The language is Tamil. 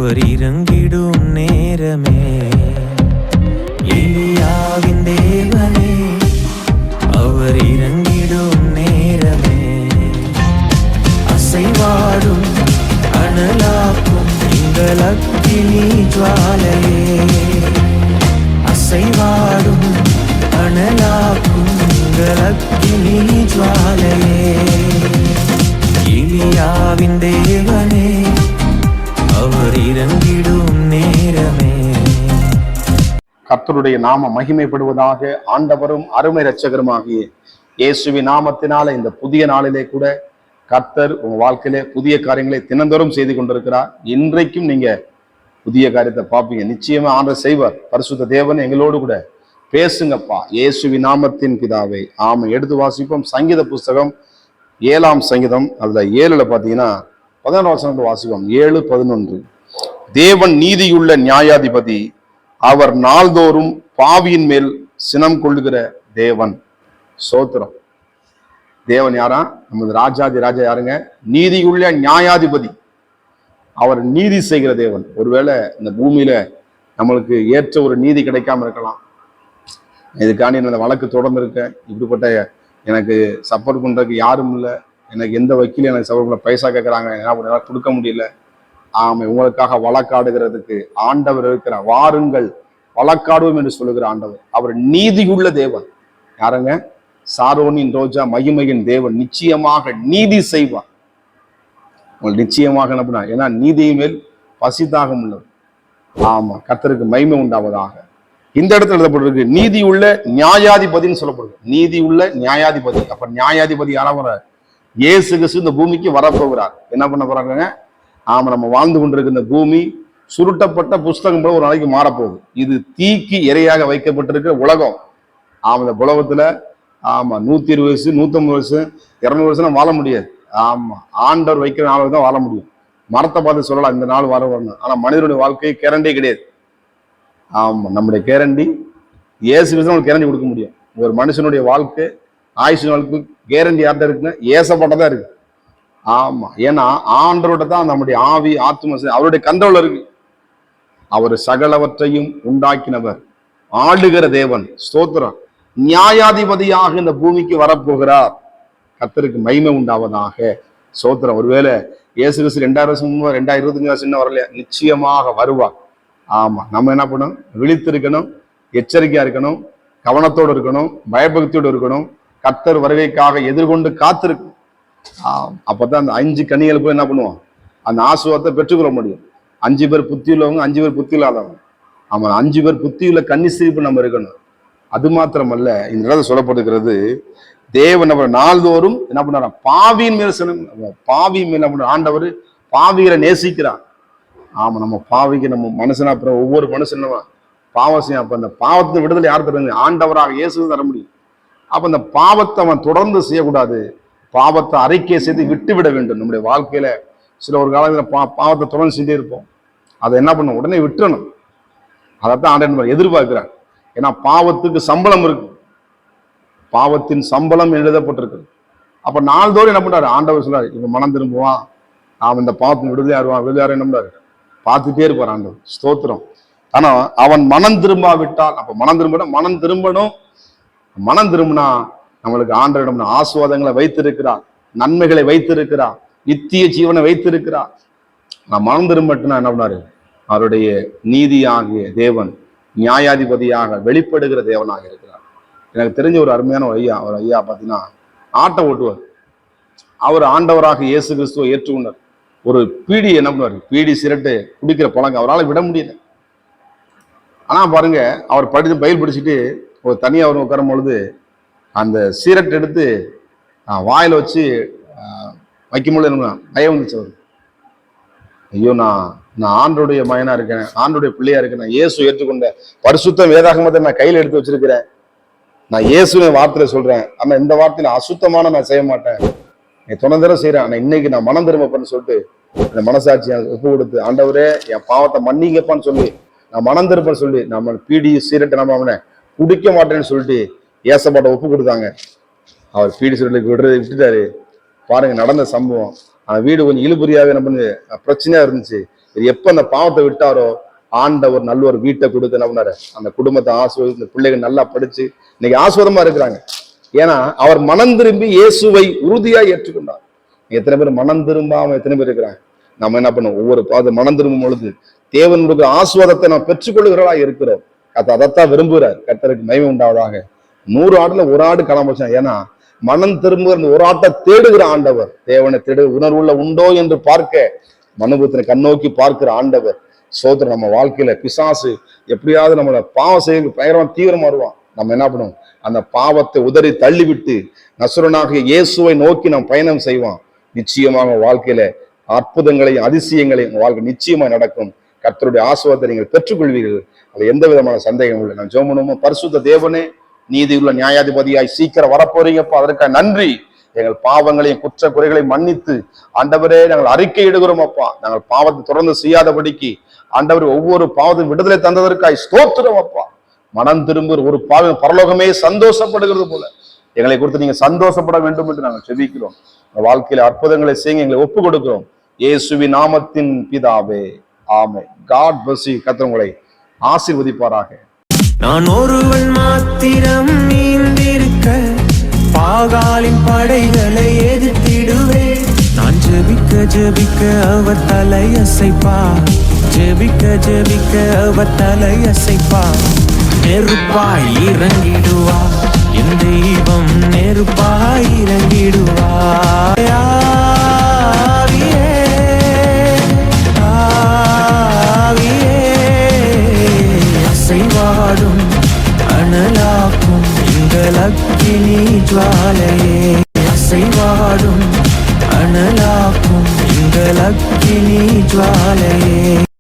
அவர் இறங்கிடும் நேரமே. எலியாவின் தேவனே அவர் இறங்கிடும் நேரமே. அசைவாடும் அனலாக்கும் எங்கள் அக்கினி ஜுவாலையே. அசைவாடும் அனலாக்கும் எங்கள் அக்கினி ஜுவாலையே. எலியாவின் தேவனே அவர் இறங்கிடும் நேரமே. கர்த்தருடைய நாம மகிமைப்படுவதாக. ஆண்டவரும் அருமை இரட்சகருமாகிய இயேசுவின் நாமத்தினால இந்த புதிய நாளிலே கூட கர்த்தர் உங்க வாழ்க்கையிலே புதிய காரியங்களை தினந்தோறும் செய்து கொண்டிருக்கிறார். இன்றைக்கும் நீங்க புதிய காரியத்தை பார்ப்பீங்க. நிச்சயமா ஆண்டவர் செய்வார். பரிசுத்த தேவன் எங்களோடு கூட பேசுங்கப்பா, இயேசுவின் நாமத்தின் பிதாவே ஆமை. எடுத்து வாசிப்போம். சங்கீத புஸ்தகம் 7ஆம் சங்கீதம், அதுல 7ல பாத்தீங்கன்னா 11 வசனத்தை வாசிப்போம். 7:11. தேவன் நீதியுள்ள நியாயாதிபதி, அவர் நாள்தோறும் பாவியின் மேல் சினம் கொள்ளுகிற தேவன். சோத்திரம். தேவன் யாரா? நமது ராஜாதி ராஜா யாருங்க? நீதியுள்ள நியாயாதிபதி. அவர் நீதி செய்கிற தேவன். ஒருவேளை இந்த பூமியில நம்மளுக்கு ஏற்ற ஒரு நீதி கிடைக்காம இருக்கலாம். இதுக்காண்டி நான் வழக்கு தொடர்ந்து இருக்கேன். இப்படிப்பட்ட எனக்கு சப்போர்ட் பண்றதுக்கு யாரும் இல்லை. எனக்கு எந்த வக்கீலும் எனக்கு சப்போர்ட் பண்ண பைசா கேட்கறாங்க, என்னால் கொடுக்க முடியல. ஆமை, உங்களுக்காக வழக்காடுகிறதுக்கு ஆண்டவர் இருக்கிறார். வாருங்கள் வழக்காடுவோம் என்று சொல்லுகிற ஆண்டவர். அவர் நீதியுள்ள தேவன். யாருங்க? சாரோனின் ரோஜா, மகிமையின் தேவன். நிச்சயமாக நீதி செய்வார். உங்களுக்கு நிச்சயமாக என்ன பண்ணா? ஏன்னா நீதி மேல் பசிதாகம் உள்ளவர். ஆமா, கர்த்தருக்கு மகிமை உண்டாவதாக. இந்த இடத்துல எழுதப்பட்டிருக்கு நீதியுள்ள நியாயாதிபதினு சொல்லப்படுது. நீதியுள்ள நியாயாதிபதி. அப்ப நியாயாதிபதி யாரா? இயேசு கிறிஸ்து இந்த பூமிக்கு வரப்போகிறார். என்ன பண்ண போறாங்க? ஆமா, நம்ம வாழ்ந்து கொண்டிருக்கிற இந்த பூமி சுருட்டப்பட்ட புஸ்தகம் போல ஒரு நாளைக்கு மாறப்போகுது. இது தீக்கு இரையாக வைக்கப்பட்டிருக்கிற உலகம். ஆமா, இந்த உலகத்துல ஆமா 120 வயசு 150 வயசு 200 வருஷம் வாழ முடியாது. ஆமா, ஆண்டவர் வைக்கிற நாள் தான் வாழ முடியும். மரத்தை பார்த்து சொல்லலாம் இந்த நாள் வரணும். ஆனா மனிதனுடைய வாழ்க்கை கேரண்டே கிடையாது. ஆமா, நம்முடைய கேரண்டி இயேசு கிறிஸ்து கேரண்டி கொடுக்க முடியும். ஒரு மனுஷனுடைய வாழ்க்கை ஆயுஷ் வாழ்க்கை கேரண்டி யார்கிட்ட இருக்குன்னா ஏசப்பட்டதான் இருக்கு. ஆமா, ஏன்னா ஆண்டரோட தான் நம்முடைய ஆவி ஆத்ம அவருடைய கண்ட்ரோல் இருக்கு. அவர் சகலவற்றையும் உண்டாக்கினவர், ஆளுகிற தேவன். ஸ்தோத்திரம். நியாயாதிபதியாக இந்த பூமிக்கு வரப்போகிறார். கர்த்தருக்கு மகிமை உண்டாவதாக. ஸ்தோத்திரம். ஒருவேளை இயேசு கிறிஸ்து 2000 வருஷம் 2025 வருஷம் இன்னும் வரலையா? நிச்சயமாக வருவார். ஆமா, நம்ம என்ன பண்ணணும்? விழித்திருக்கணும், எச்சரிக்கையா இருக்கணும், கவனத்தோடு இருக்கணும், பயபக்தியோடு இருக்கணும். கர்த்தர் வருகைக்காக எதிர்கொண்டு காத்திருக்கும். அப்பதான் அந்த 5 கனிகள் போய் என்ன பண்ணுவோம்? அந்த ஆசீர்வாதத்தை பெற்றுக்கொள்ள முடியும். 5 பேர் புத்தி உள்ளவங்க, 5 பேர் புத்தி இல்லாதவங்க. ஆமா, 5 பேர் புத்தியுள்ள கன்னிஸ்திரிப்பு நம்ம இருக்கணும். அது மாத்திரமல்ல, இந்த இடத்துல சொல்லப்படுகிறது தேவன் அவர் நாள்தோறும் என்ன பண்ணாரா? பாவியின் மேல் சினம். பாவியின் மேல் என்ன பண்ண? ஆண்டவர் பாவிகளை நேசிக்கிறார். ஆமா, நம்ம பாவிக்கு நம்ம மனுஷனா அப்புறம் ஒவ்வொரு மனுஷனும் பாவம் செய்யும். அப்ப அந்த பாவத்தை விடுதலை யார் தருங்க? ஆண்டவராக இயேசு தர முடியும். அப்ப அந்த பாவத்தை அவன் தொடர்ந்து செய்யக்கூடாது. பாவத்தை அறிக்கை செய்து விட்டு விட வேண்டும். நம்முடைய வாழ்க்கையில சில ஒரு காலத்துல பாவத்தை தொடர்ந்து செஞ்சே இருப்போம். அதை என்ன பண்ணும்? உடனே விட்டுறணும். அதைத்தான் ஆண்டவர் எதிர்பார்க்கிறார். ஏன்னா பாவத்துக்கு சம்பளம் இருக்கு. பாவத்தின் சம்பளம் எழுதப்பட்டிருக்கு. அப்ப நாள்தோறும் என்ன பண்றாரு? ஆண்டவர் சொல்றாரு, இவன் மனம் திரும்புவான், அவன் இந்த பாவத்தின் விடுதலையாருவான் என்ன பண்றாரு? பார்த்துட்டே இருப்பார் ஆண்டவர். ஸ்தோத்திரம். ஆனா அவன் மனம் திரும்பாவிட்டால், அப்ப மனம் திரும்பணும். மனம் திரும்பினா நம்மளுக்கு ஆண்டவரிடம் ஆசீர்வாதங்களை வைத்திருக்கிறார், நன்மைகளை வைத்திருக்கிறார், நித்திய ஜீவனை வைத்திருக்கிறார். நான் மனம் திரும்பட்டுனா என்ன பண்ணாரு? அவருடைய நீதியாகிய தேவன் நியாயாதிபதியாக வெளிப்படுகிற தேவனாக இருக்கிறார். எனக்கு தெரிஞ்ச ஒரு அருமையான ஒரு ஐயா பார்த்தீங்கன்னா ஆட்டை ஓட்டுவார். அவர் ஆண்டவராக இயேசு கிறிஸ்துவை ஏற்றுக்கொண்டார். ஒரு பீடி என்ன பண்ணுவார்? பீடி சிரட்டு குடிக்கிற பழங்க அவரால் விட முடியல. ஆனா பாருங்க, அவர் பயில் படிச்சுட்டு ஒரு தனியாக அவர் உட்காரும் பொழுது அந்த சீரட் எடுத்து வாயில வச்சு வைக்கும்போது என்ன பயம் வந்துச்சு அவர். ஐயோ, நான் ஆண்டோடைய மகனா இருக்கேன், ஆண்டோடைய பிள்ளையா இருக்கேன், நான் இயேசு ஏற்றுக்கொண்ட பரிசுத்த வேதாகமத்தை நான் கையில எடுத்து வச்சிருக்கிறேன், நான் இயேசுவின் வார்த்தையில சொல்றேன், ஆனா இந்த வார்த்தையில அசுத்தமான நான் செய்ய மாட்டேன், நீ துணை செய்யறேன், ஆனா இன்னைக்கு நான் மனம் திரும்பப்பன்னு சொல்லிட்டு அந்த மனசாட்சியை ஒப்பு கொடுத்து, ஆண்டவரே என் பாவத்தை மன்னிங்கப்பான்னு சொல்லி நான் மனம் திரும்பன்னு சொல்லி நம்ம பீடி சீரட்டை நம்ம அவனை குடிக்க மாட்டேன்னு சொல்லிட்டு ஏசப்பாட்ட ஒப்பு கொடுத்தாங்க. அவர் பீடி சீரட்டுக்கு விட்டுட்டாரு. பாருங்க நடந்த சம்பவம். அந்த வீடு கொஞ்சம் இழுபறியாவே நம்ம பிரச்சனையா இருந்துச்சு. எப்ப அந்த பாவத்தை விட்டாரோ ஆண்டவர் நல்ல ஒரு வீட்டை கொடுத்து என்ன பண்ணாரு, அந்த குடும்பத்தை ஆசிர்வதித்து இந்த பிள்ளைகள் நல்லா படிச்சு இன்னைக்கு ஆஸ்வதமா இருக்கிறாங்க. ஏன்னா அவர் மனம் திரும்பி இயேசுவை உறுதியா ஏற்றுக்கொண்டார். எத்தனை பேர் மனம் திரும்பாம எத்தனை பேர் இருக்கிறாங்க? நம்ம என்ன பண்ணுவோம், ஒவ்வொரு பாதம் மனம் திரும்பும் பொழுது தேவனுடைய ஆசுவாதத்தை நாம் பெற்றுக்கொள்கிறதா இருக்கிறோம். அதைத்தான் விரும்புகிறார். கர்த்தருக்கு மகிமை உண்டாவதாக. 100 ஆடுல ஒரு ஆடு காணாம போச்சான். ஏன்னா மனம் திரும்புகிற ஒரு ஆட்டை தேடுகிற ஆண்டவர், தேவனை தேடு உணர்வுள்ள உண்டோ என்று பார்க்க மனுபுத்தினை கண்ணோக்கி பார்க்கிற ஆண்டவர். சோதரன் நம்ம வாழ்க்கையில பிசாசு எப்படியாவது நம்மளை பாவம் செய்ய பயங்கரமா தீவிரமா வருவான். நம்ம என்ன பண்ணுவோம், அந்த பாவத்தை உதறி தள்ளிவிட்டு நசுரனாகிய இயேசுவை நோக்கி நாம் பயணம் செய்வான். நிச்சயமாக வாழ்க்கையில அற்புதங்களையும் அதிசயங்களையும் வாழ்க்கை நிச்சயமா நடக்கும். கர்த்தருடைய ஆசீர்வாதத்தை நீங்கள் பெற்றுக்கொள்வீர்கள். அது எந்த விதமான சந்தேகம் இல்லை. நான் ஜெபம் பண்ணுவோம். பரிசுத்த தேவனே, நீதியுள்ள நியாயாதிபதியாய் சீக்கிரம் வரப்போறீங்கப்பா, அதற்காக நன்றி. எங்கள் பாவங்களையும் குற்ற குறைகளை மன்னித்து ஆண்டவரே நாங்கள் அறிக்கை இடுகிறோம் அப்பா. நாங்கள் பாவத்தை தொடர்ந்து செய்யாதபடிக்கு ஆண்டவர் ஒவ்வொரு பாவத்தையும் விடுதலை தந்ததற்காய் ஸ்தோத்திரம் அப்பா. மனம் திரும்ப ஒரு பாவம் பரலோகமே சந்தோஷப்படுகிறது போல எங்களை குறித்து நீங்க சந்தோஷப்பட வேண்டும் என்று நாங்கள் செபிக்கிறோம். வாழ்க்கையில அற்புதங்களை செய்ய எங்களை ஒப்பு கொடுக்கிறோம். இயேசுவின் நாமத்தின் பிதாவே, ஆமென். God bless you. கர்த்தர் உங்களை ஆசீர்வதிப்பாராக. நான் ஒருவன் மாத்திரம் நீந்திருக்க பாகாலின் படைகளை எதிர்த்திடுவேன். நான் ஜெபிக்க ஜெபிக்க அவர் தலையசைப்பார், ஜெபிக்க ஜெபிக்க அவர் தலையசைப்பார். நெருப்பாய் இறங்கிடுவார் என் தெய்வம், நெருப்பாய் இறங்கிடுவார். ஆவியே, ஆவியே, அசைவாடும் அனலாக்கும் எங்கள் அக்கினி ஜுவாலையே, அசைவாடும் அனலாக்கும் எங்கள் அக்கினி ஜுவாலையே.